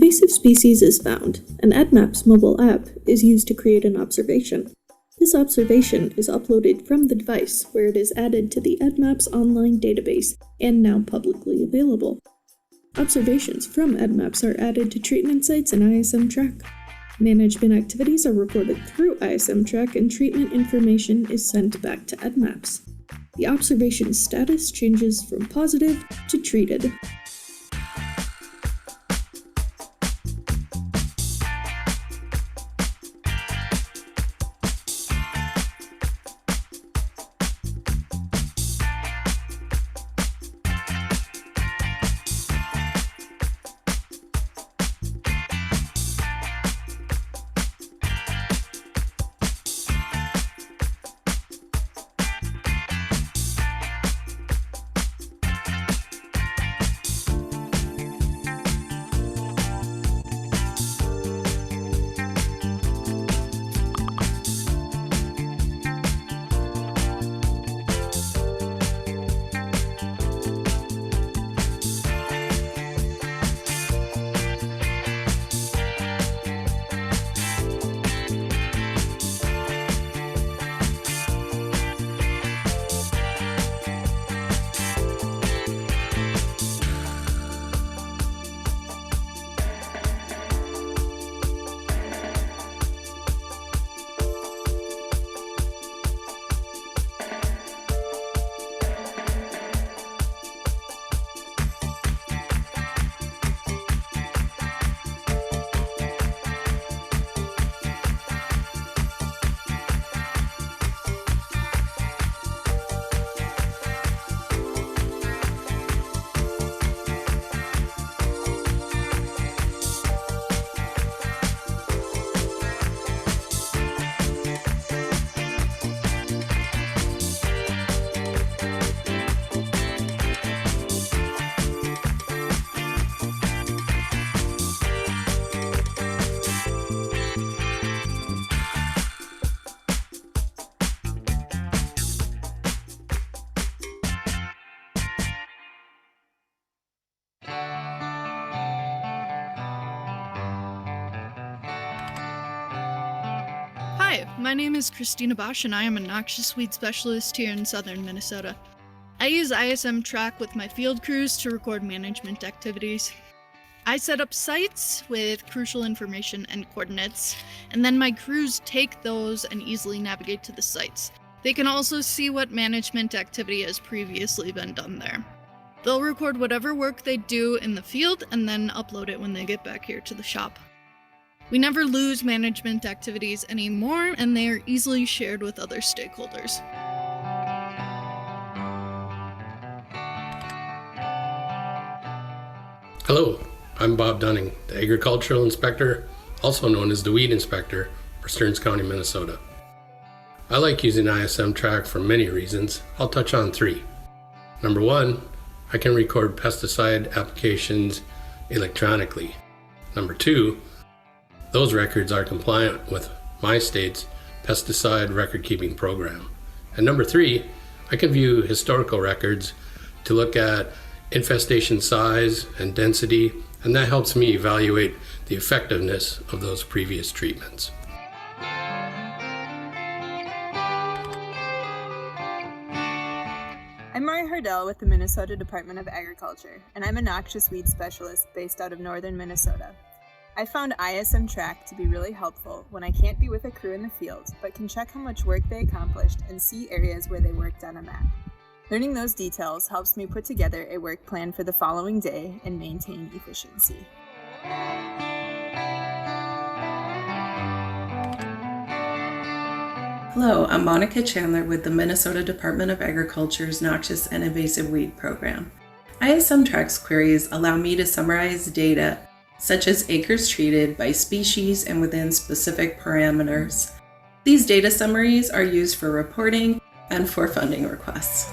invasive species is found, an EDDMapS mobile app is used to create an observation. This observation is uploaded from the device, where it is added to the EDDMapS online database and now publicly available. Observations from EDDMapS are added to treatment sites in ISMTrack. Management activities are recorded through ISMTrack and treatment information is sent back to EDDMapS. The observation status changes from positive to treated. Hi, my name is Christina Bosch and I am a noxious weed specialist here in southern Minnesota. I use ISMTrack with my field crews to record management activities. I set up sites with crucial information and coordinates, and then my crews take those and easily navigate to the sites. They can also see what management activity has previously been done there. They'll record whatever work they do in the field and then upload it when they get back here to the shop. We never lose management activities anymore, and they are easily shared with other stakeholders. Hello, I'm Bob Dunning, the Agricultural Inspector, also known as the Weed Inspector for Stearns County, Minnesota. I like using ISMTrack for many reasons. I'll touch on 3. Number 1, I can record pesticide applications electronically. Number 2, those records are compliant with my state's pesticide record-keeping program. And number 3, I can view historical records to look at infestation size and density, and that helps me evaluate the effectiveness of those previous treatments. I'm Mari Hardell with the Minnesota Department of Agriculture, and I'm a noxious weed specialist based out of northern Minnesota. I found ISMTrack to be really helpful when I can't be with a crew in the field, but can check how much work they accomplished and see areas where they worked on a map. Learning those details helps me put together a work plan for the following day and maintain efficiency. Hello, I'm Monica Chandler with the Minnesota Department of Agriculture's Noxious and Invasive Weed Program. ISMTrack's queries allow me to summarize data such as acres treated by species and within specific parameters. These data summaries are used for reporting and for funding requests.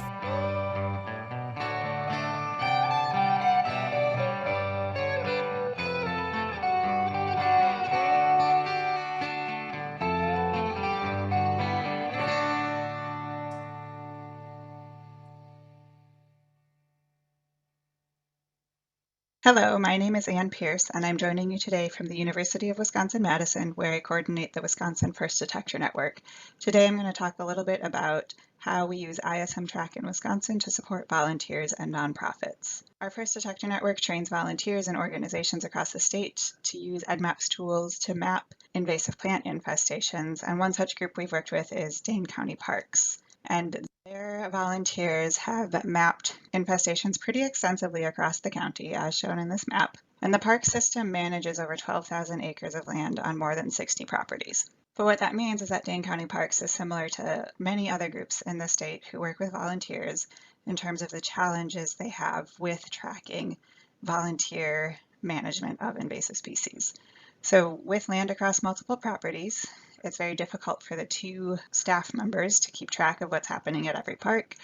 Hello, my name is Ann Pearce, and I'm joining you today from the University of Wisconsin-Madison, where I coordinate the Wisconsin First Detector Network. Today I'm going to talk a little bit about how we use ISMTrack in Wisconsin to support volunteers and nonprofits. Our First Detector Network trains volunteers and organizations across the state to use EDDMapS tools to map invasive plant infestations, and one such group we've worked with is Dane County Parks. And their volunteers have mapped infestations pretty extensively across the county, as shown in this map. And the park system manages over 12,000 acres of land on more than 60 properties. But what that means is that Dane County Parks is similar to many other groups in the state who work with volunteers in terms of the challenges they have with tracking volunteer management of invasive species. So with land across multiple properties, it's very difficult for the two staff members to keep track of what's happening at every park,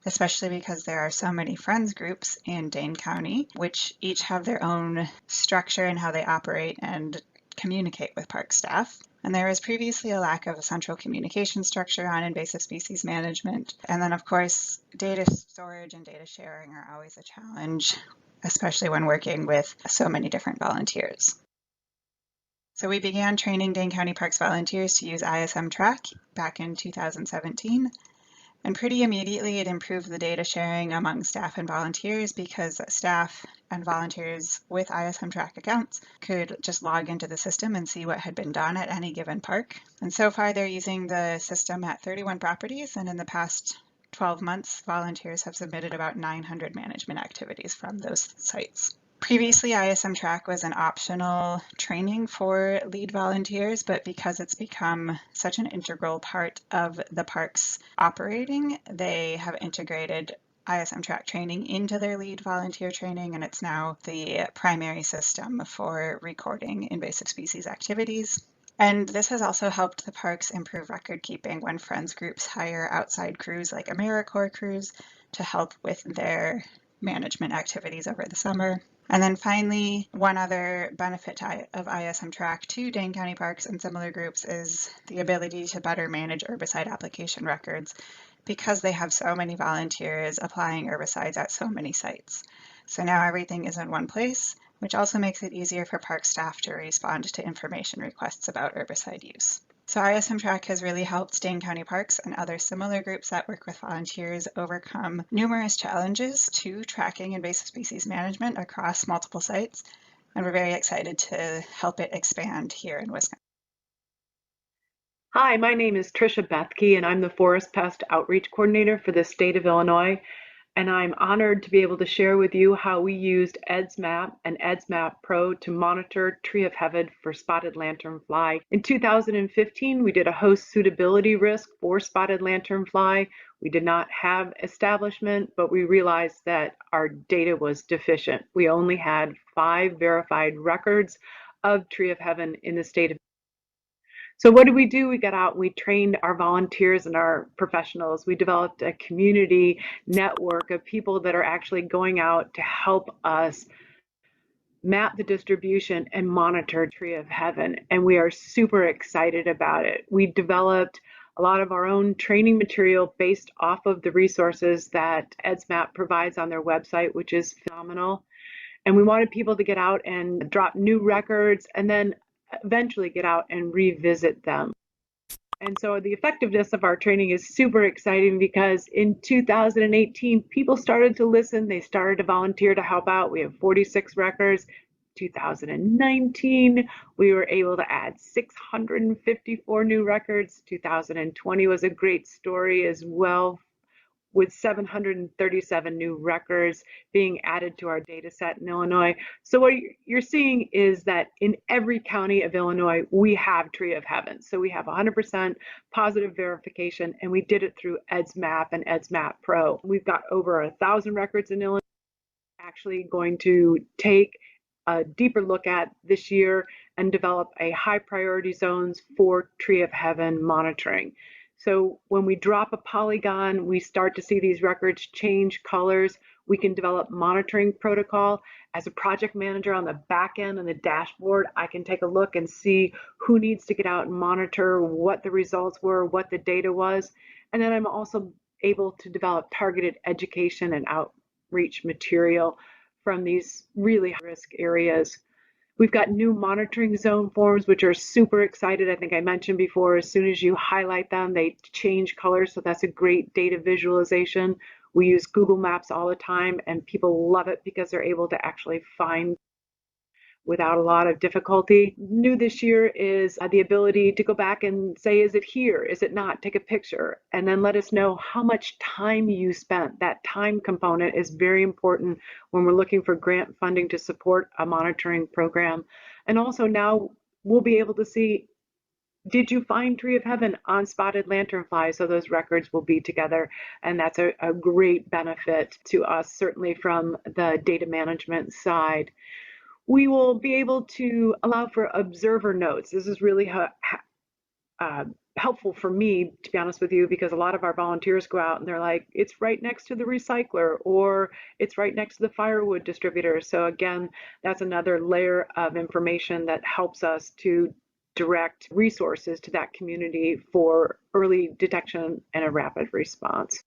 especially because there are so many friends groups in Dane County, which each have their own structure and how they operate and communicate with park staff. And there was previously a lack of a central communication structure on invasive species management. And then, of course, data storage and data sharing are always a challenge, especially when working with so many different volunteers. So we began training Dane County Parks volunteers to use ISMTrack back in 2017. And pretty immediately it improved the data sharing among staff and volunteers because staff and volunteers with ISMTrack accounts could just log into the system and see what had been done at any given park. And so far they're using the system at 31 properties, and in the past 12 months, volunteers have submitted about 900 management activities from those sites. Previously, ISMTrack was an optional training for lead volunteers, but because it's become such an integral part of the park's operating, they have integrated ISMTrack training into their lead volunteer training, and it's now the primary system for recording invasive species activities. And this has also helped the parks improve record keeping when friends groups hire outside crews like AmeriCorps crews to help with their management activities over the summer. And then finally, one other benefit of ISMTrack to Dane County Parks and similar groups is the ability to better manage herbicide application records because they have so many volunteers applying herbicides at so many sites. So now everything is in one place, which also makes it easier for park staff to respond to information requests about herbicide use. So ISMTrack has really helped Dane County Parks and other similar groups that work with volunteers overcome numerous challenges to tracking invasive species management across multiple sites, and we're very excited to help it expand here in Wisconsin. Hi, my name is Tricia Bethke, and I'm the Forest Pest Outreach Coordinator for the state of Illinois. And I'm honored to be able to share with you how we used EDDMapS and EDDMapS Pro to monitor tree of heaven for spotted lanternfly. In 2015, we did a host suitability risk for spotted lanternfly. We did not have establishment, but we realized that our data was deficient. We only had 5 verified records of tree of heaven in the state of. So what did we do? We got out, we trained our volunteers and our professionals. We developed a community network of people that are actually going out to help us map the distribution and monitor tree of heaven. And we are super excited about it. We developed a lot of our own training material based off of the resources that EDDMapS provides on their website, which is phenomenal. And we wanted people to get out and drop new records and then eventually get out and revisit them. And so the effectiveness of our training is super exciting because in 2018, people started to listen. They started to volunteer to help out. We have 46 records. 2019, we were able to add 654 new records. 2020 was a great story as well, with 737 new records being added to our data set in Illinois. So what you're seeing is that in every county of Illinois, we have tree of heaven. So we have 100% positive verification, and we did it through EDDMapS and EDDMapS Pro. We've got over 1,000 records in Illinois. Actually going to take a deeper look at this year and develop a high priority zones for tree of heaven monitoring. So when we drop a polygon, we start to see these records change colors. We can develop monitoring protocol. As a project manager on the back end and the dashboard, I can take a look and see who needs to get out and monitor, what the results were, what the data was. And then I'm also able to develop targeted education and outreach material from these really high-risk areas. We've got new monitoring zone forms, which are super excited. I think I mentioned before, as soon as you highlight them, they change colors. So that's a great data visualization. We use Google Maps all the time, and people love it because they're able to actually find without a lot of difficulty. New this year is the ability to go back and say, is it here? Is it not? Take a picture and then let us know how much time you spent. That time component is very important when we're looking for grant funding to support a monitoring program. And also now we'll be able to see, did you find Tree of Heaven on spotted lanternfly? So those records will be together, and that's a great benefit to us, certainly from the data management side. We will be able to allow for observer notes. This is really helpful for me, to be honest with you, because a lot of our volunteers go out and they're like, it's right next to the recycler, or it's right next to the firewood distributor. So again, that's another layer of information that helps us to direct resources to that community for early detection and a rapid response.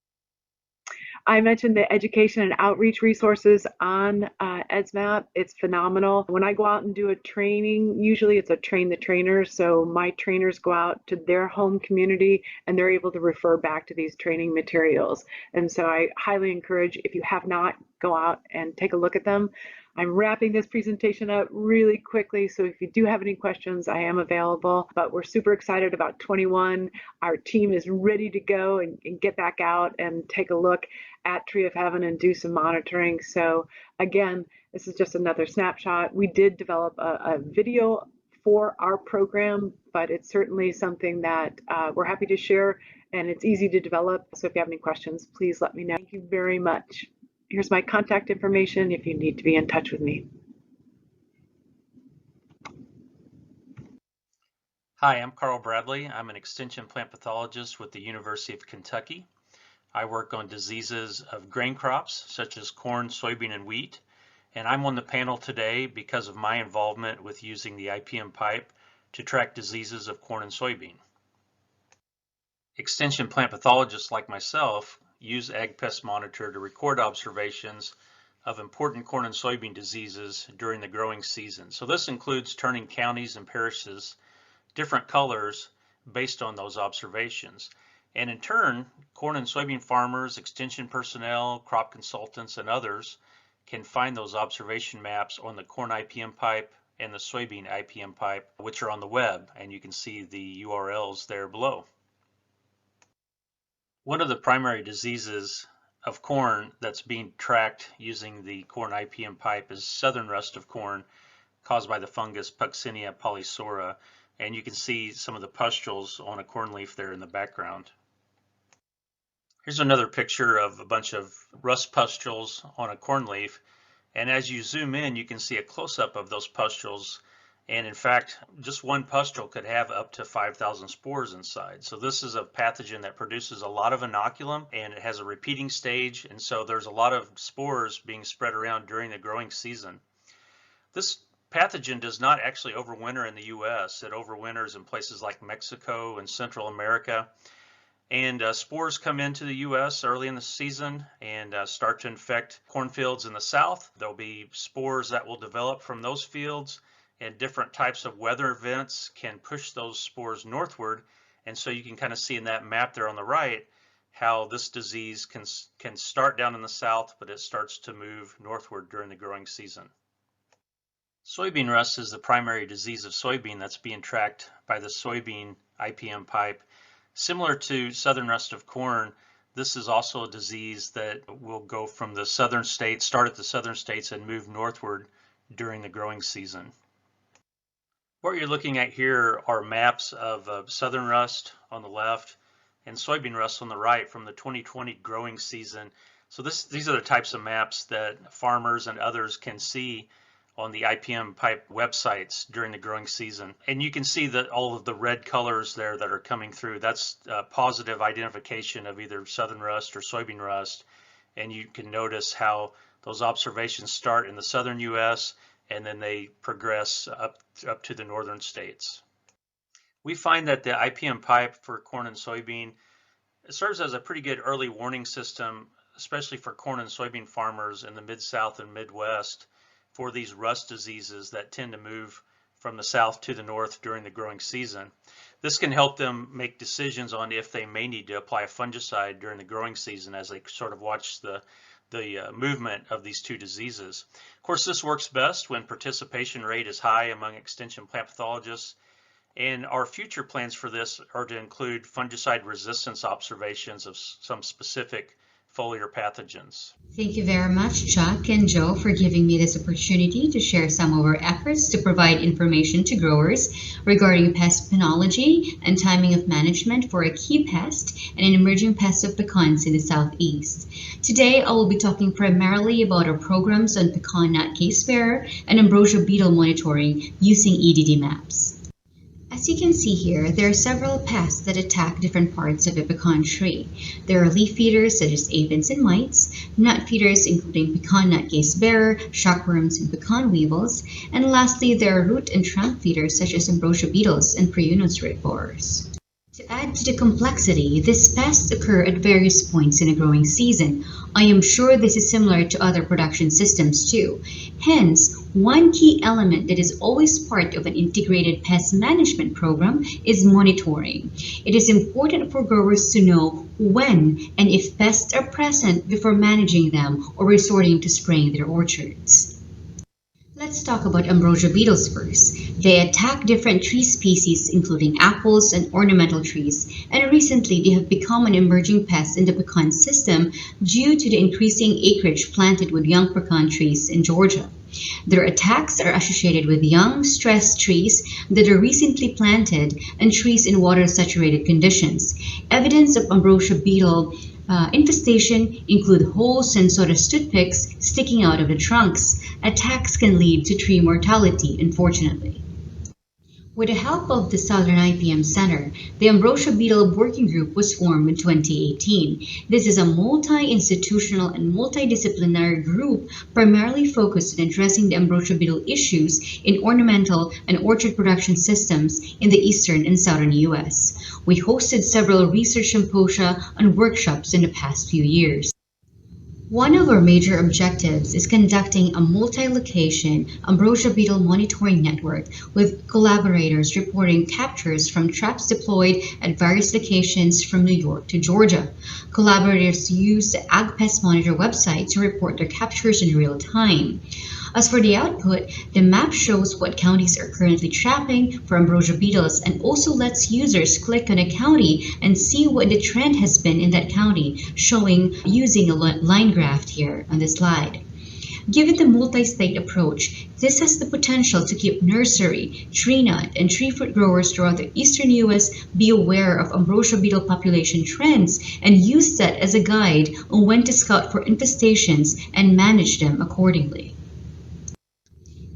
I mentioned the education and outreach resources on EDDMapS. It's phenomenal. When I go out and do a training, usually it's a train the trainer. So my trainers go out to their home community and they're able to refer back to these training materials. And so I highly encourage, if you have not, go out and take a look at them. I'm wrapping this presentation up really quickly, so if you do have any questions, I am available. But we're super excited about 21. Our team is ready to go and get back out and take a look at Tree of Heaven and do some monitoring. So again, this is just another snapshot. We did develop a video for our program, but it's certainly something that we're happy to share, and it's easy to develop. So if you have any questions, please let me know. Thank you very much. Here's my contact information if you need to be in touch with me. Hi, I'm Carl Bradley. I'm an extension plant pathologist with the University of Kentucky. I work on diseases of grain crops such as corn, soybean, and wheat. And I'm on the panel today because of my involvement with using the IPM PIPE to track diseases of corn and soybean. Extension plant pathologists like myself use Ag Pest Monitor to record observations of important corn and soybean diseases during the growing season. So this includes turning counties and parishes different colors based on those observations. And in turn, corn and soybean farmers, extension personnel, crop consultants, and others can find those observation maps on the corn IPM pipe and the soybean IPM pipe, which are on the web, and you can see the URLs there below. One of the primary diseases of corn that's being tracked using the corn IPM pipe is southern rust of corn caused by the fungus Puccinia polysora, and you can see some of the pustules on a corn leaf there in the background. Here's another picture of a bunch of rust pustules on a corn leaf, and as you zoom in you can see a close-up of those pustules, and in fact just one pustule could have up to 5,000 spores inside. So this is a pathogen that produces a lot of inoculum, and it has a repeating stage, and so there's a lot of spores being spread around during the growing season. This pathogen does not actually overwinter in the US. It overwinters in places like Mexico and Central America. And spores come into the US early in the season and start to infect cornfields in the south. There'll be spores that will develop from those fields, and different types of weather events can push those spores northward. And so you can kind of see in that map there on the right how this disease can start down in the south, but it starts to move northward during the growing season. Soybean rust is the primary disease of soybean that's being tracked by the soybean IPM pipe. Similar to southern rust of corn, this is also a disease that will go from the southern states, start at the southern states, and move northward during the growing season. What you're looking at here are maps of southern rust on the left and soybean rust on the right from the 2020 growing season. So these are the types of maps that farmers and others can see on the IPM pipe websites during the growing season. And you can see that all of the red colors there that are coming through, that's positive identification of either southern rust or soybean rust. And you can notice how those observations start in the southern US and then they progress up to the northern states. We find that the IPM pipe for corn and soybean serves as a pretty good early warning system especially for corn and soybean farmers in the Mid-South and Midwest, for these rust diseases that tend to move from the south to the north during the growing season. This can help them make decisions on if they may need to apply a fungicide during the growing season as they sort of watch the movement of these two diseases. Of course, this works best when participation rate is high among extension plant pathologists, and our future plans for this are to include fungicide resistance observations of some specific foliar pathogens. Thank you very much, Chuck and Joe, for giving me this opportunity to share some of our efforts to provide information to growers regarding pest penology and timing of management for a key pest and an emerging pest of pecans in the southeast. Today, I will be talking primarily about our programs on pecan gnat Casebearer and Ambrosia beetle monitoring using EDDMapS. As you can see here, there are several pests that attack different parts of a pecan tree. There are leaf feeders such as aphids and mites, nut feeders including pecan gnat Casebearer, shockworms, and pecan weevils, and lastly there are root and trunk feeders such as Ambrosia beetles and Prunus root borers. To add to the complexity, these pests occur at various points in a growing season. I am sure this is similar to other production systems too. Hence, one key element that is always part of an integrated pest management program is monitoring. It is important for growers to know when and if pests are present before managing them or resorting to spraying their orchards. Let's talk about Ambrosia beetles first. They attack different tree species including apples and ornamental trees, and recently they have become an emerging pest in the pecan system due to the increasing acreage planted with young pecan trees in Georgia. Their attacks are associated with young, stressed trees that are recently planted and trees in water-saturated conditions. Evidence of Ambrosia beetle infestation include holes and sawdust toothpicks sticking out of the trunks. Attacks can lead to tree mortality, unfortunately. With the help of the Southern IPM Center, the Ambrosia Beetle Working Group was formed in 2018. This is a multi-institutional and multidisciplinary group primarily focused on addressing the Ambrosia beetle issues in ornamental and orchard production systems in the eastern and southern U.S. We hosted several research symposia and workshops in the past few years. One of our major objectives is conducting a multi-location Ambrosia beetle monitoring network with collaborators reporting captures from traps deployed at various locations from New York to Georgia. Collaborators use the Ag Pest Monitor website to report their captures in real time. As for the output, the map shows what counties are currently trapping for Ambrosia beetles and also lets users click on a county and see what the trend has been in that county, showing using a line graph here on the slide. Given the multi-state approach, this has the potential to keep nursery, tree nut, and tree fruit growers throughout the eastern U.S. be aware of Ambrosia beetle population trends and use that as a guide on when to scout for infestations and manage them accordingly.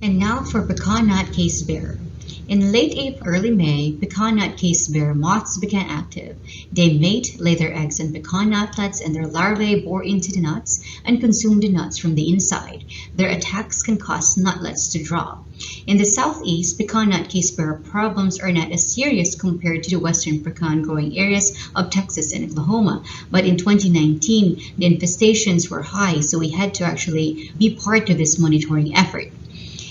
And now for pecan gnat Casebearer. In late April, early May, pecan gnat Casebearer moths became active. They mate, lay their eggs on pecan nutlets, and their larvae bore into the nuts and consume the nuts from the inside. Their attacks can cause nutlets to drop. In the southeast, pecan gnat Casebearer problems are not as serious compared to the western pecan growing areas of Texas and Oklahoma. But in 2019, the infestations were high, so we had to actually be part of this monitoring effort.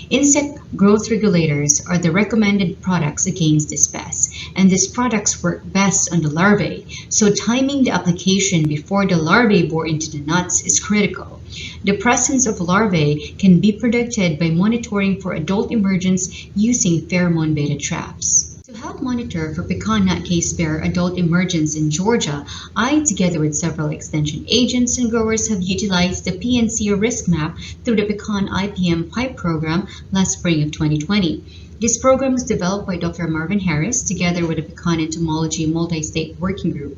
Insect growth regulators are the recommended products against this pest, and these products work best on the larvae, so timing the application before the larvae bore into the nuts is critical. The presence of larvae can be predicted by monitoring for adult emergence using pheromone beta traps. To help monitor for pecan gnat Casebearer adult emergence in Georgia, I, together with several extension agents and growers, have utilized the PNC risk map through the Pecan IPM PIPE program last spring of 2020. This program was developed by Dr. Marvin Harris together with the Pecan Entomology Multi-State Working Group.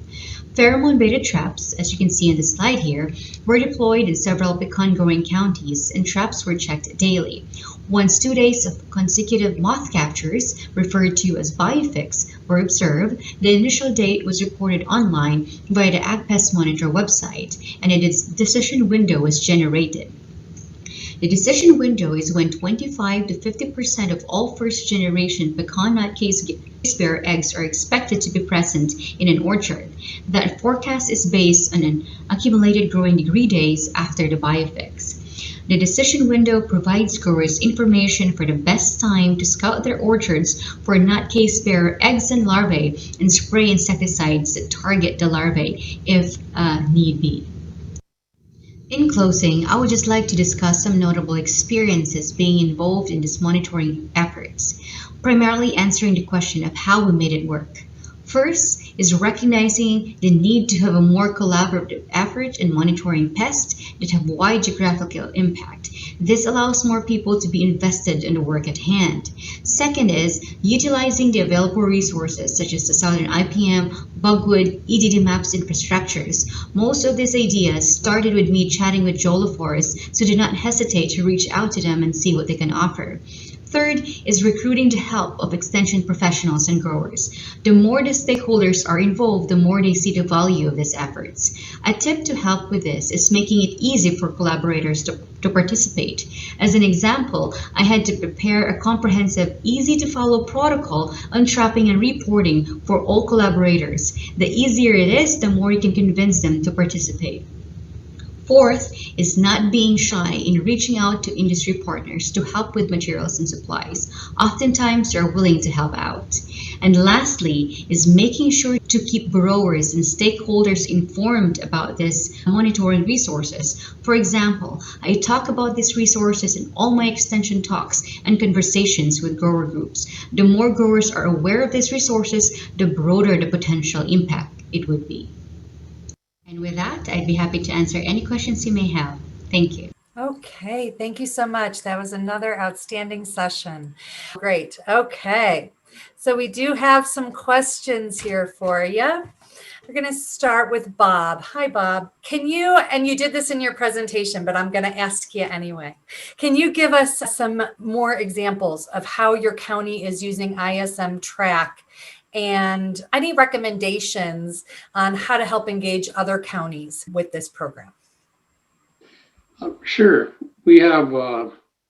Pheromone beta traps, as you can see in the slide here, were deployed in several pecan-growing counties, and traps were checked daily. Once 2 days of consecutive moth captures, referred to as biofix, were observed, the initial date was reported online via the Ag Pest Monitor website, and a decision window was generated. The decision window is when 25 to 50% of all first-generation pecan nut Casebearer eggs are expected to be present in an orchard. That forecast is based on an accumulated growing degree days after the biofix. The decision window provides growers information for the best time to scout their orchards for nut Casebearer eggs and larvae and spray insecticides that target the larvae if need be. In closing, I would just like to discuss some notable experiences being involved in this monitoring efforts, primarily answering the question of how we made it work. First is recognizing the need to have a more collaborative effort in monitoring pests that have wide geographical impact. This allows more people to be invested in the work at hand. Second is utilizing the available resources such as the Southern IPM, Bugwood, EDDMapS infrastructures. Most of these ideas started with me chatting with Jolafors, so do not hesitate to reach out to them and see what they can offer. Third is recruiting the help of extension professionals and growers. The more the stakeholders are involved, the more they see the value of these efforts. A tip to help with this is making it easy for collaborators to participate. As an example, I had to prepare a comprehensive, easy-to-follow protocol on trapping and reporting for all collaborators. The easier it is, the more you can convince them to participate. Fourth is not being shy in reaching out to industry partners to help with materials and supplies. Oftentimes, they're willing to help out. And lastly is making sure to keep growers and stakeholders informed about this monitoring resources. For example, I talk about these resources in all my extension talks and conversations with grower groups. The more growers are aware of these resources, the broader the potential impact it would be. And with that, I'd be happy to answer any questions you may have. Thank you. Okay, thank you so much. That was another outstanding session. Great. Okay, so we do have some questions here for you. We're going to start with Bob. Hi, Bob. Can you, and you did this in your presentation, but I'm going to ask you anyway. Can you give us some more examples of how your county is using ISMTrack and any recommendations on how to help engage other counties with this program? Sure. We have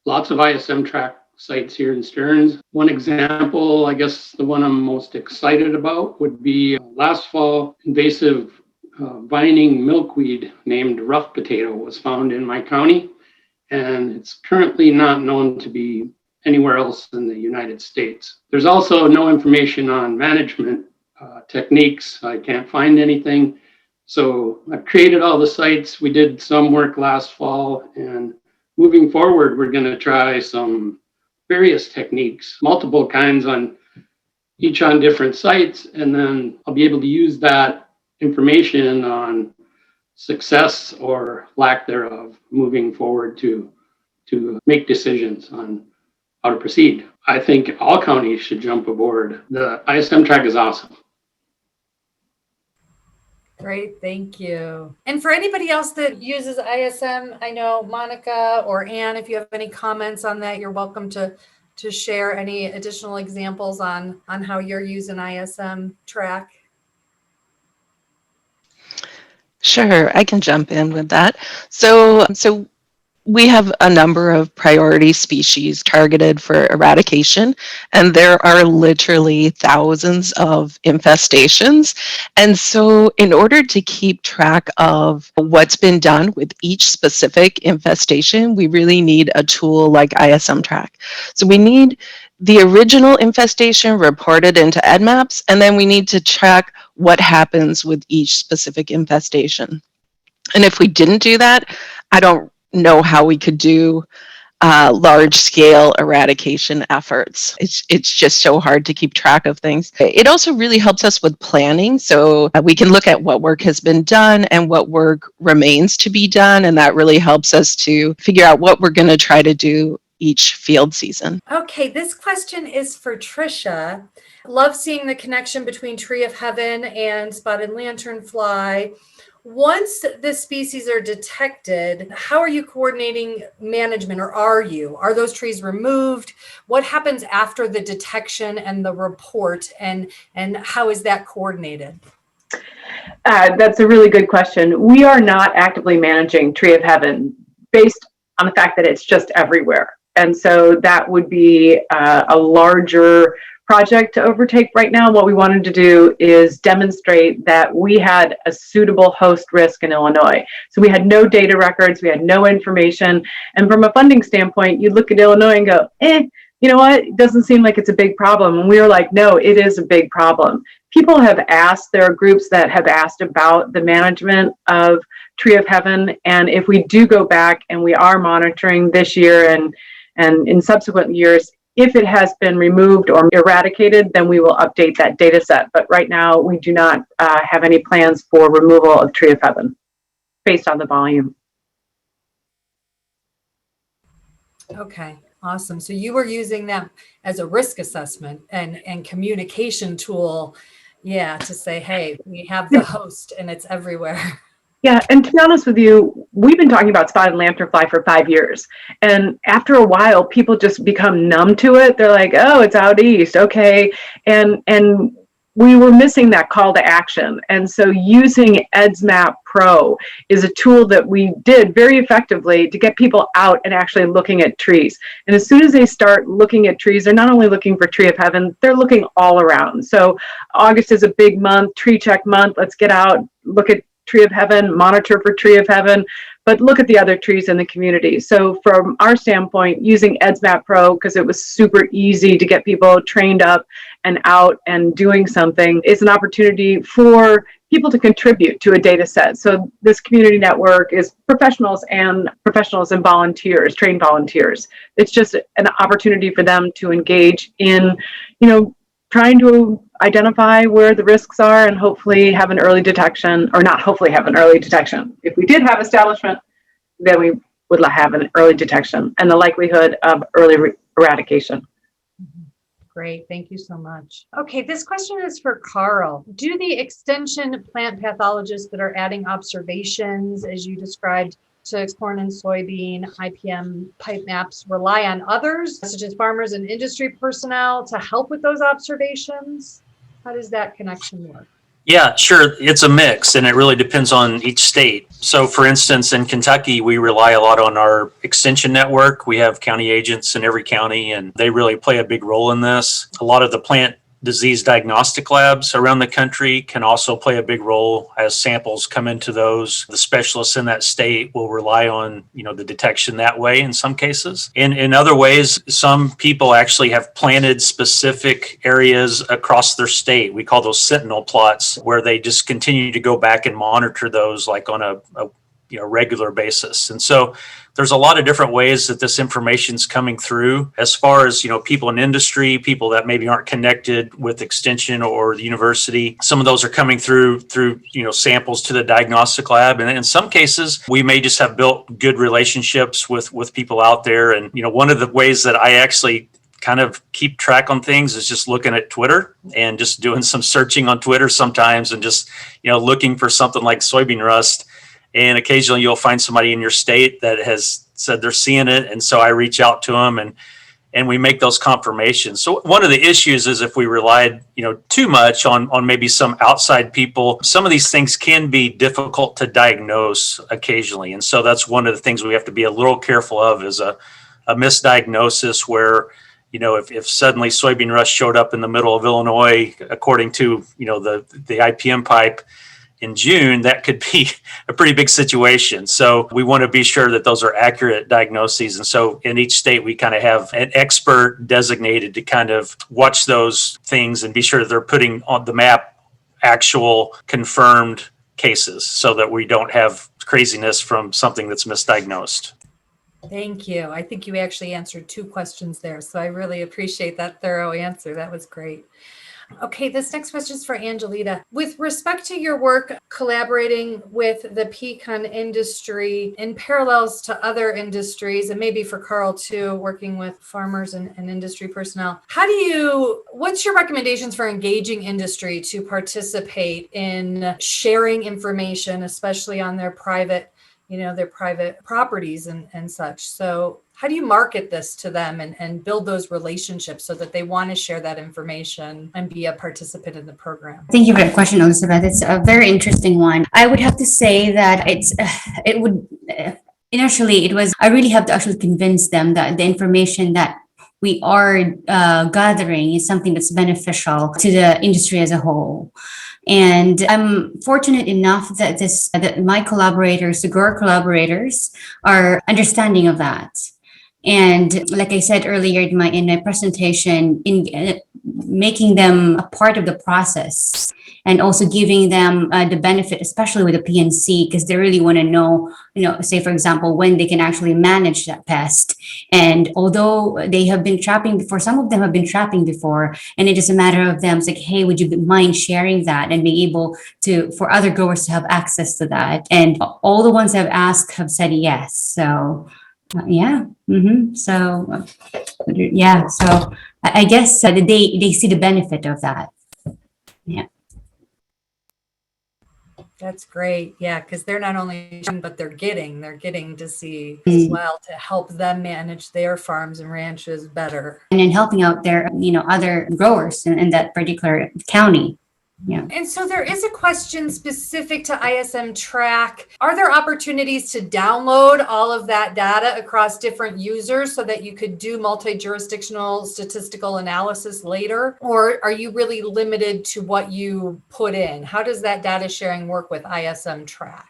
lots of ISMTrack sites here in Stearns. One example, I guess the one I'm most excited about would be last fall, invasive vining milkweed named rough potato was found in my county, and it's currently not known to be anywhere else in the United States. There's also no information on management techniques. I can't find anything. So I've created all the sites. We did some work last fall, and moving forward, we're going to try some various techniques, multiple kinds on different sites, and then I'll be able to use that information on success or lack thereof moving forward to make decisions on how to proceed. I think all counties should jump aboard. The ISMTrack is awesome. Great, thank you. And for anybody else that uses ISM, I know Monica or Anne, if you have any comments on that, you're welcome to share any additional examples on how you're using ISMTrack. Sure, I can jump in with that. So we have a number of priority species targeted for eradication, and there are literally thousands of infestations. And so in order to keep track of what's been done with each specific infestation, we really need a tool like ISMTrack. So we need the original infestation reported into EDDMapS, and then we need to track what happens with each specific infestation. And if we didn't do that, I don't know how we could do large-scale eradication efforts. It's just so hard to keep track of things. It also really helps us with planning, so we can look at what work has been done and what work remains to be done, and that really helps us to figure out what we're going to try to do each field season. Okay, this question is for Tricia. Love seeing the connection between tree of heaven and spotted lanternfly. Once the species are detected, how are you coordinating management, or are those trees removed? What happens after the detection and the report, and how is that coordinated? That's a really good question. We are not actively managing Tree of Heaven based on the fact that it's just everywhere. And so that would be a larger project to overtake right now. What we wanted to do is demonstrate that we had a suitable host risk in Illinois. So we had no data records, we had no information. And from a funding standpoint, you look at Illinois and go, you know what? It doesn't seem like it's a big problem. And we were like, no, it is a big problem. People have asked, there are groups that have asked about the management of Tree of Heaven. And if we do go back and we are monitoring this year and in subsequent years, if it has been removed or eradicated, then we will update that data set. But right now, we do not have any plans for removal of Tree of Heaven based on the volume. Okay, awesome. So you were using them as a risk assessment and communication tool, to say, hey, we have the host and it's everywhere. Yeah, and to be honest with you, we've been talking about spotted lanternfly for 5 years. And after a while, people just become numb to it. They're like, oh, it's out east, okay. And we were missing that call to action. And so using EDDMapS Pro is a tool that we did very effectively to get people out and actually looking at trees. And as soon as they start looking at trees, they're not only looking for Tree of Heaven, they're looking all around. So August is a big month, tree check month. Let's get out, look at Tree of Heaven, monitor for Tree of Heaven, but look at the other trees in the community. So from our standpoint, using EDDMapS Pro, because it was super easy to get people trained up and out and doing something, is an opportunity for people to contribute to a data set. So this community network is professionals and volunteers, trained volunteers. It's just an opportunity for them to engage in, trying to identify where the risks are and hopefully have an early detection, or not hopefully have an early detection. If we did have establishment, then we would have an early detection and the likelihood of early eradication. Great, thank you so much. Okay, this question is for Carl. Do the extension plant pathologists that are adding observations, as you described, to corn and soybean IPM PIPE maps rely on others, such as farmers and industry personnel, to help with those observations? How does that connection work? Yeah, sure. It's a mix, and it really depends on each state. So, for instance, in Kentucky, we rely a lot on our extension network. We have county agents in every county, and they really play a big role in this. A lot of the plant disease diagnostic labs around the country can also play a big role as samples come into those. The specialists in that state will rely on, the detection that way in some cases. In other ways, some people actually have planted specific areas across their state. We call those sentinel plots, where they just continue to go back and monitor those like on a regular basis. And so there's a lot of different ways that this information is coming through. As far as, people in industry, people that maybe aren't connected with extension or the university, some of those are coming through, samples to the diagnostic lab. And in some cases, we may just have built good relationships with people out there. And, one of the ways that I actually kind of keep track on things is just looking at Twitter and just doing some searching on Twitter sometimes and just, looking for something like soybean rust. And occasionally you'll find somebody in your state that has said they're seeing it. And so I reach out to them and we make those confirmations. So one of the issues is if we relied, too much on maybe some outside people, some of these things can be difficult to diagnose occasionally. And so that's one of the things we have to be a little careful of, is a misdiagnosis where, if suddenly soybean rust showed up in the middle of Illinois, according to, the IPM PIPE, in June, that could be a pretty big situation. So we want to be sure that those are accurate diagnoses. And so in each state, we kind of have an expert designated to kind of watch those things and be sure that they're putting on the map actual confirmed cases so that we don't have craziness from something that's misdiagnosed. Thank you. I think you actually answered 2 questions there. So I really appreciate that thorough answer. That was great. Okay, this next question is for Angelita. With respect to your work collaborating with the pecan industry in parallels to other industries, and maybe for Carl too, working with farmers and industry personnel, what's your recommendations for engaging industry to participate in sharing information, especially on their private properties and such? So how do you market this to them and build those relationships so that they want to share that information and be a participant in the program? Thank you for that question, Elizabeth. It's a very interesting one. I would have to say that initially it was, I really have to actually convince them that the information that we are gathering is something that's beneficial to the industry as a whole. And I'm fortunate enough that my collaborators, the grower collaborators, are understanding of that. And like I said earlier in my presentation, in making them a part of the process, and also giving them the benefit, especially with the PNC, because they really want to know, say for example, when they can actually manage that pest. And although they have been trapping before, some of them have been trapping before, and it is a matter of them, it's like, hey, would you mind sharing that and being able to, for other growers to have access to that? And all the ones I've asked have said yes. So yeah. So yeah. So I guess they see the benefit of that. Yeah. That's great. Yeah, because they're not only, but they're getting to see as well to help them manage their farms and ranches better. And then helping out their, other growers in that particular county. Yeah. And so there is a question specific to ISMTrack. Are there opportunities to download all of that data across different users so that you could do multi-jurisdictional statistical analysis later? Or are you really limited to what you put in? How does that data sharing work with ISMTrack?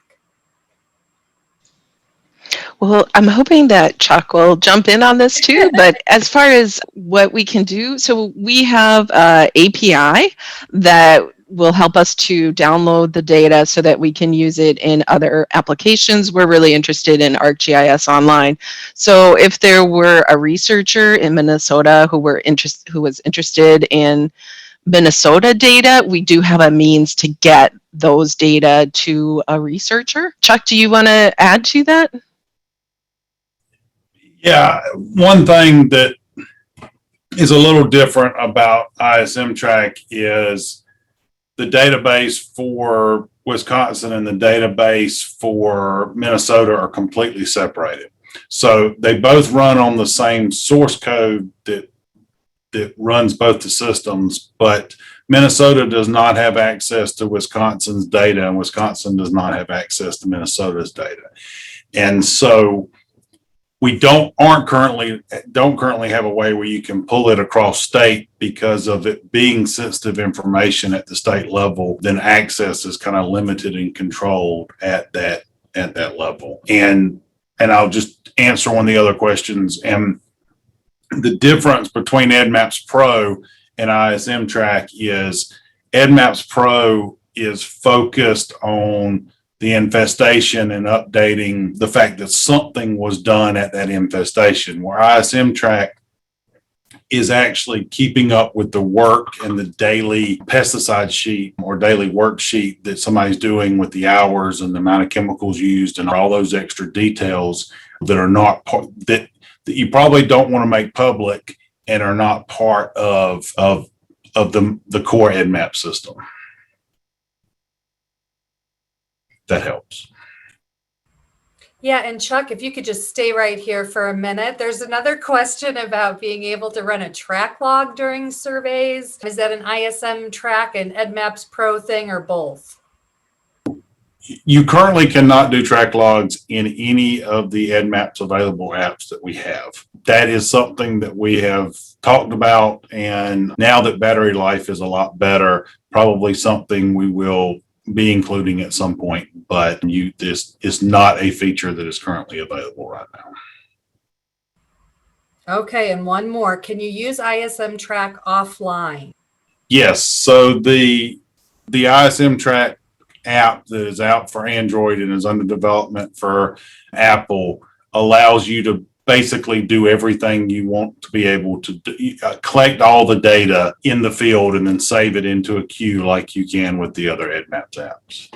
Well, I'm hoping that Chuck will jump in on this too, but as far as what we can do, so we have an API that will help us to download the data so that we can use it in other applications. We're really interested in ArcGIS Online. So if there were a researcher in Minnesota who was interested in Minnesota data, we do have a means to get those data to a researcher. Chuck, do you want to add to that? Yeah, one thing that is a little different about ISMTrack is the database for Wisconsin and the database for Minnesota are completely separated. So they both run on the same source code that runs both the systems, but Minnesota does not have access to Wisconsin's data, and Wisconsin does not have access to Minnesota's data. And so we don't currently have a way where you can pull it across state because of it being sensitive information at the state level. Then access is kind of limited and controlled at that level. And I'll just answer one of the other questions. And the difference between EDDMapS Pro and ISMTrack is EDDMapS Pro is focused on the infestation and updating the fact that something was done at that infestation, where ISMTrack is actually keeping up with the work and the daily pesticide sheet or daily worksheet that somebody's doing with the hours and the amount of chemicals used and all those extra details that are not that you probably don't want to make public and are not part of the core EDDMapS system. That helps. Yeah, and Chuck, if you could just stay right here for a minute. There's another question about being able to run a track log during surveys. Is that an ISMTrack, an EDDMapS Pro thing, or both? You currently cannot do track logs in any of the EDDMapS available apps that we have. That is something that we have talked about, and now that battery life is a lot better, probably something we will be including at some point, but this is not a feature that is currently available right now. Okay, and one more. Can you use ISMTrack offline? Yes. So the ISMTrack app that is out for Android and is under development for Apple allows you to basically do everything you want to be able to do, collect all the data in the field and then save it into a queue like you can with the other EDDMapS apps.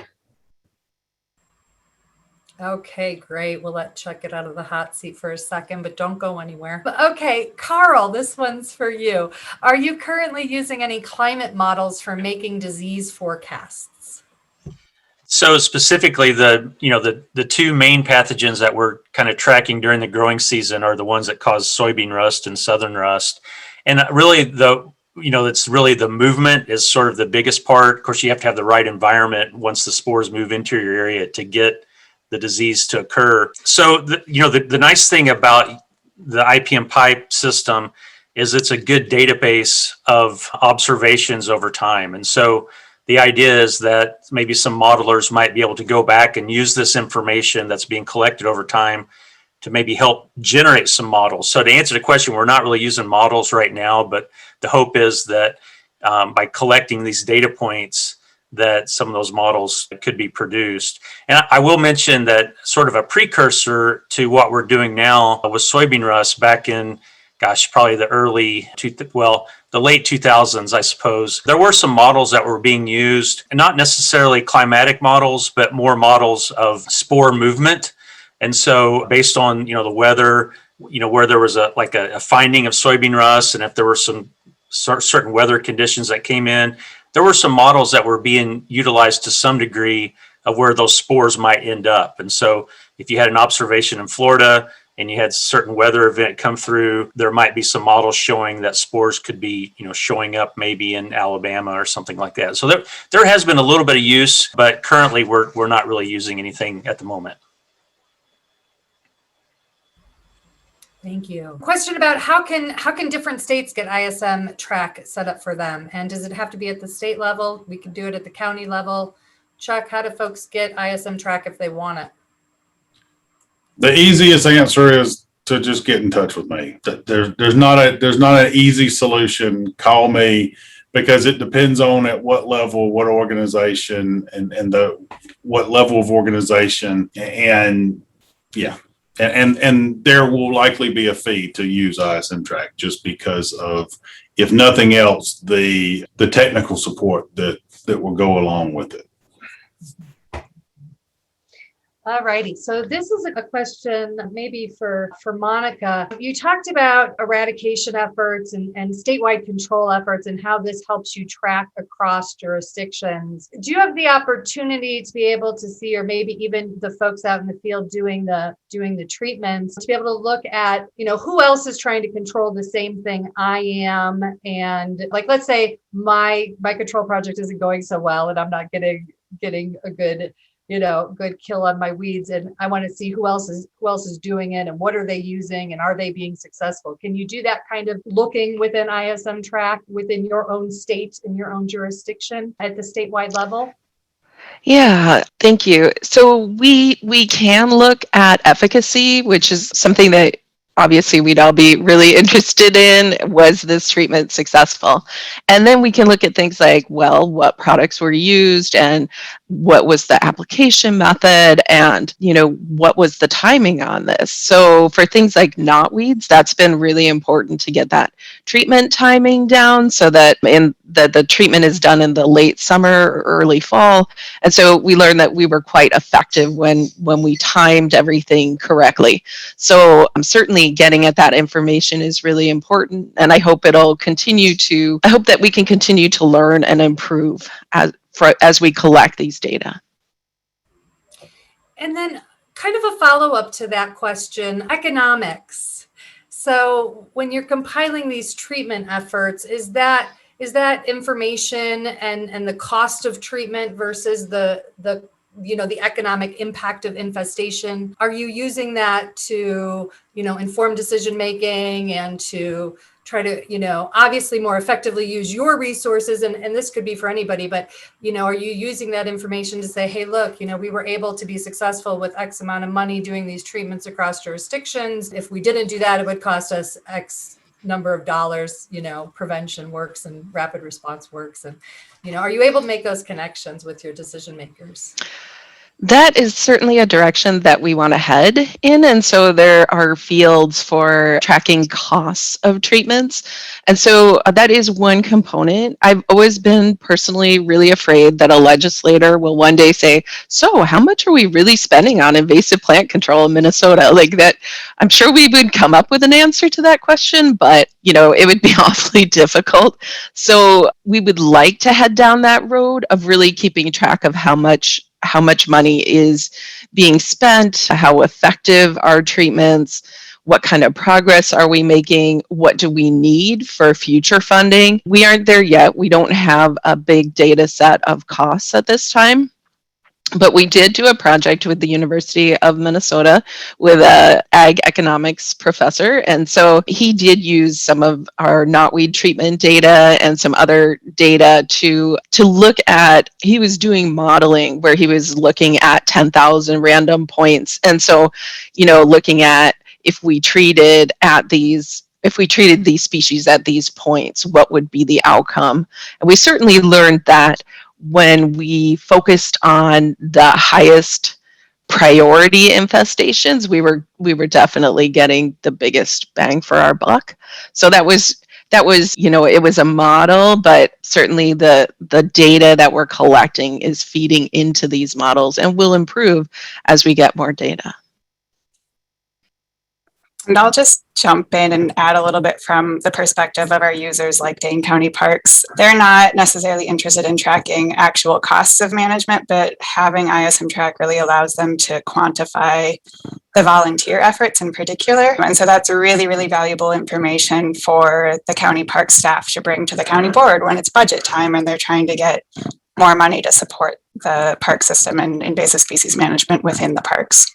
Okay, great. We'll let Chuck get out of the hot seat for a second, but don't go anywhere. Okay, Carl, this one's for you. Are you currently using any climate models for making disease forecasts? So specifically, the two main pathogens that we're kind of tracking during the growing season are the ones that cause soybean rust and southern rust. And really it's really the movement is sort of the biggest part. Of course, you have to have the right environment once the spores move into your area to get the disease to occur. So, the nice thing about the IPM PIPE system is it's a good database of observations over time. And so the idea is that maybe some modelers might be able to go back and use this information that's being collected over time to maybe help generate some models. So to answer the question, we're not really using models right now, but the hope is that by collecting these data points, that some of those models could be produced. And I will mention that sort of a precursor to what we're doing now was soybean rust back in, probably the the late 2000s, I suppose. There were some models that were being used, and not necessarily climatic models, but more models of spore movement. And so based on, the weather, where there was a finding of soybean rust, and if there were some certain weather conditions that came in, there were some models that were being utilized to some degree of where those spores might end up. And so if you had an observation in Florida and you had certain weather event come through, there might be some models showing that spores could be, showing up maybe in Alabama or something like that. So there has been a little bit of use, but currently we're not really using anything at the moment. Thank you. Question about how can different states get ISMTrack set up for them? And does it have to be at the state level? We can do it at the county level. Chuck, how do folks get ISMTrack if they want it? The easiest answer is to just get in touch with me. There's not an easy solution. Call me, because it depends on at what level, what organization, and what level of organization, and yeah. And there will likely be a fee to use ISMTrack, just because of, if nothing else, the technical support that will go along with it. All righty. So this is a question maybe for Monica. You talked about eradication efforts and statewide control efforts and how this helps you track across jurisdictions. Do you have the opportunity to be able to see, or maybe even the folks out in the field doing the treatments, to be able to look at, who else is trying to control the same thing I am? And let's say my control project isn't going so well and I'm not getting a good kill on my weeds, and I want to see who else is doing it and what are they using and are they being successful? Can you do that kind of looking within ISMTrack within your own state and your own jurisdiction at the statewide level? Yeah, thank you. So we can look at efficacy, which is something that obviously we'd all be really interested in. Was this treatment successful? And then we can look at things like, well, what products were used and what was the application method, and what was the timing on this. So for things like knotweeds, that's been really important to get that treatment timing down, so that the treatment is done in the late summer or early fall. And so we learned that we were quite effective when we timed everything correctly. So certainly getting at that information is really important, and I hope that we can continue to learn and improve as we collect these data. And then kind of a follow-up to that question, economics. So when you're compiling these treatment efforts, is that information and the cost of treatment versus the economic impact of infestation? Are you using that to, inform decision making and to try to, obviously more effectively use your resources? And this could be for anybody, but, are you using that information to say, hey, look, we were able to be successful with X amount of money doing these treatments across jurisdictions. If we didn't do that, it would cost us X number of dollars, prevention works and rapid response works. And, are you able to make those connections with your decision makers? That is certainly a direction that we want to head in. And so there are fields for tracking costs of treatments. And so that is one component. I've always been personally really afraid that a legislator will one day say, so how much are we really spending on invasive plant control in Minnesota? Like that, I'm sure we would come up with an answer to that question, but it would be awfully difficult. So we would like to head down that road of really keeping track of how much money is being spent, how effective are treatments, what kind of progress are we making, what do we need for future funding. We aren't there yet. We don't have a big data set of costs at this time. But we did do a project with the University of Minnesota with a ag economics professor. And so he did use some of our knotweed treatment data and some other data to look at, he was doing modeling where he was looking at 10,000 random points. And so, looking at if we treated these species at these points, what would be the outcome? And we certainly learned that when we focused on the highest priority infestations, we were definitely getting the biggest bang for our buck. So that was it was a model, but certainly the data that we're collecting is feeding into these models and will improve as we get more data. And I'll just jump in and add a little bit from the perspective of our users like Dane County Parks. They're not necessarily interested in tracking actual costs of management, but having ISMTrack really allows them to quantify the volunteer efforts in particular. And so that's really, really valuable information for the county park staff to bring to the county board when it's budget time and they're trying to get more money to support the park system and invasive species management within the parks.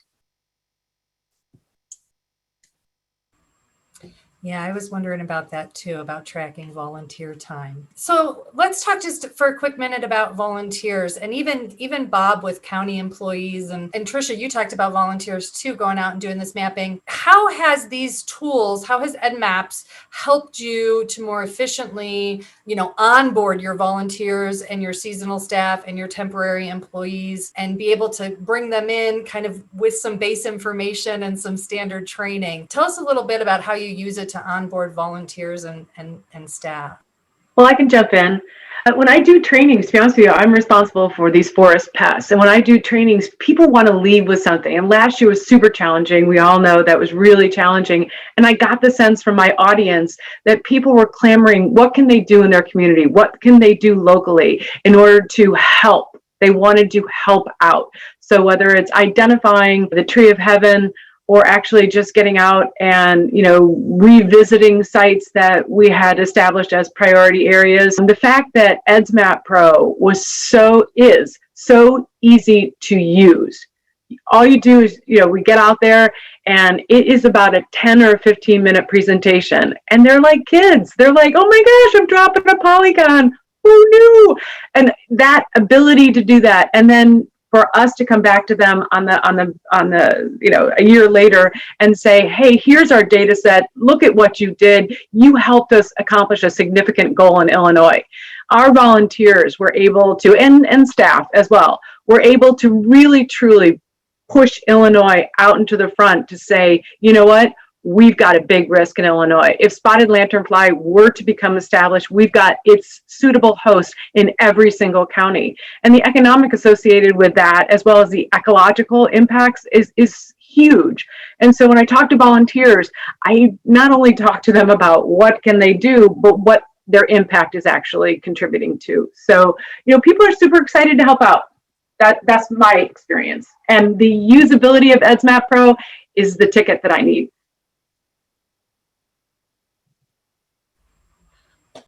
Yeah, I was wondering about that too, about tracking volunteer time. So let's talk just for a quick minute about volunteers, and even Bob with county employees, and Tricia, you talked about volunteers too, going out and doing this mapping. How has EDDMapS helped you to more efficiently, onboard your volunteers and your seasonal staff and your temporary employees and be able to bring them in kind of with some base information and some standard training? Tell us a little bit about how you use it to onboard volunteers and staff. Well, I can jump in. When I do trainings, to be honest with you, I'm responsible for these forest pests. And when I do trainings, people want to leave with something. And last year was super challenging. We all know that was really challenging. And I got the sense from my audience that people were clamoring, what can they do in their community? What can they do locally in order to help? They wanted to help out. So whether it's identifying the tree of heaven, or actually just getting out and, revisiting sites that we had established as priority areas. And the fact that EDDMapS Pro is so easy to use. All you do is, we get out there and it is about a 10 or 15 minute presentation. And they're like kids. They're like, oh my gosh, I'm dropping a polygon. Who knew? And that ability to do that. And then for us to come back to them on the a year later and say, hey, here's our data set. Look at what you did. You helped us accomplish a significant goal in Illinois. Our volunteers were able to, and staff as well, were able to really, truly push Illinois out into the front to say, you know what? We've got a big risk in Illinois. If spotted lanternfly were to become established, we've got its suitable host in every single county. And the economic associated with that, as well as the ecological impacts, is huge. And so when I talk to volunteers, I not only talk to them about what can they do, but what their impact is actually contributing to. So, people are super excited to help out. That's my experience. And the usability of EDDMapS Pro is the ticket that I need.